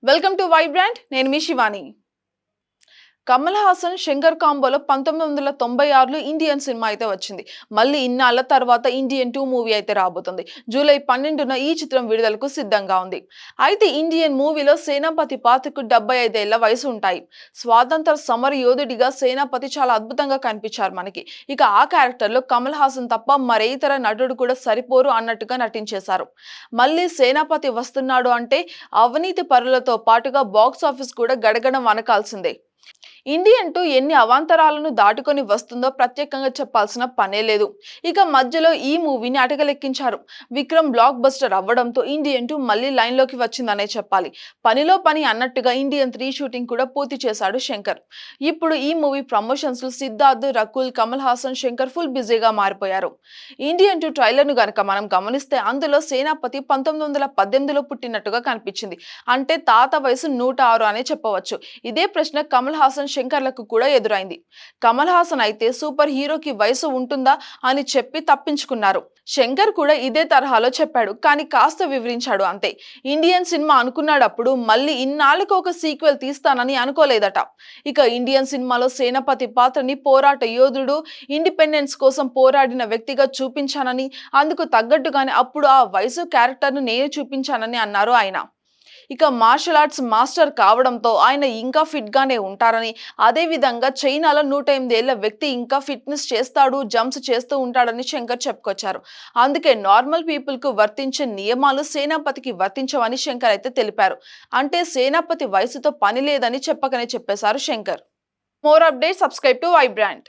Welcome to Vibrant. నేను మీ Shivani. Kamal Haasan Shankar కాంబోలో 1996లో Indian cinema అయితే వచ్చింది. మళ్ళీ ఇన్నాళ్ల తర్వాత ఇండియన్ 2 మూవీ అయితే రాబోతుంది. జూలై 12న ఈ చిత్రం విడుదలకు సిద్ధంగా ఉంది. అయితే ఇండియన్ మూవీలో సేనాపతి పాత్రకు 75 ఏళ్ల వయసు ఉంటాయి. స్వాతంత్ర సమర యోధుడిగా సేనాపతి చాలా అద్భుతంగా కనిపించారు మనకి. ఇక ఆ క్యారెక్టర్ లో కమల్ హాసన్ తప్ప మరే ఇతర నటుడు కూడా సరిపోరు అన్నట్టుగా నటించేశారు. మళ్ళీ సేనాపతి వస్తున్నాడు అంటే అవినీతి పరులతో పాటుగా బాక్స్ ఆఫీస్ కూడా గడగడం వనకాల్సిందే. ఇండియన్ 2 ఎన్ని అవాంతరాలను దాటుకొని వస్తుందో ప్రత్యేకంగా చెప్పాల్సిన పనే లేదు. ఇక మధ్యలో ఈ మూవీని అటగలెక్కించారు. విక్రమ్ బ్లాక్ బస్టర్ అవ్వడంతో ఇండియన్ 2 మళ్ళీ లైన్ లోకి వచ్చిందనే చెప్పాలి. పనిలో పని అన్నట్టుగా ఇండియన్ 3 షూటింగ్ కూడా పూర్తి చేశాడు శంకర్. ఇప్పుడు ఈ మూవీ ప్రమోషన్స్ లో సిద్ధార్థ్, రకుల్, కమల్ హాసన్, శంకర్ ఫుల్ బిజీగా మారిపోయారు. ఇండియన్ 2 ట్రైలర్ ను గనక మనం గమనిస్తే అందులో సేనాపతి 1918లో పుట్టినట్టుగా కనిపించింది. అంటే తాత వయసు 106 అనే చెప్పవచ్చు. ఇదే ప్రశ్న కమల్ హాసన్, శంకర్లకు కూడా ఎదురైంది. కమల్ హాసన్ అయితే సూపర్ హీరోకి వయసు ఉంటుందా అని చెప్పి తప్పించుకున్నారు. శంకర్ కూడా ఇదే తరహాలో చెప్పాడు, కానీ కాస్త వివరించాడు అంతే. ఇండియన్ సినిమా అనుకున్నాడప్పుడు మళ్ళీ ఇన్నాళ్ళకు ఒక సీక్వెల్ తీస్తానని అనుకోలేదట. ఇక ఇండియన్ సినిమాలో సేనాపతి పాత్రని పోరాట యోధుడు, ఇండిపెండెన్స్ కోసం పోరాడిన వ్యక్తిగా చూపించానని, అందుకు తగ్గట్టుగానే అప్పుడు ఆ వయసు క్యారెక్టర్ను నేను చూపించానని అన్నారు ఆయన. ఇక మార్షల్ ఆర్ట్స్ మాస్టర్ కావడంతో ఆయన ఇంకా ఫిట్ గానే ఉంటారని, అదే విధంగా చైనాలో 108 ఏళ్ల వ్యక్తి ఇంకా ఫిట్నెస్ చేస్తాడు, జంప్స్ చేస్తూ ఉంటాడని శంకర్ చెప్పుకొచ్చారు. అందుకే నార్మల్ పీపుల్ కు వర్తించే నియమాలు సేనాపతికి వర్తించవని శంకర్ అయితే తెలిపారు. అంటే సేనాపతి వయసుతో పని లేదని చెప్పకనే చెప్పేశారు Shankar. More update, subscribe to Vibrant.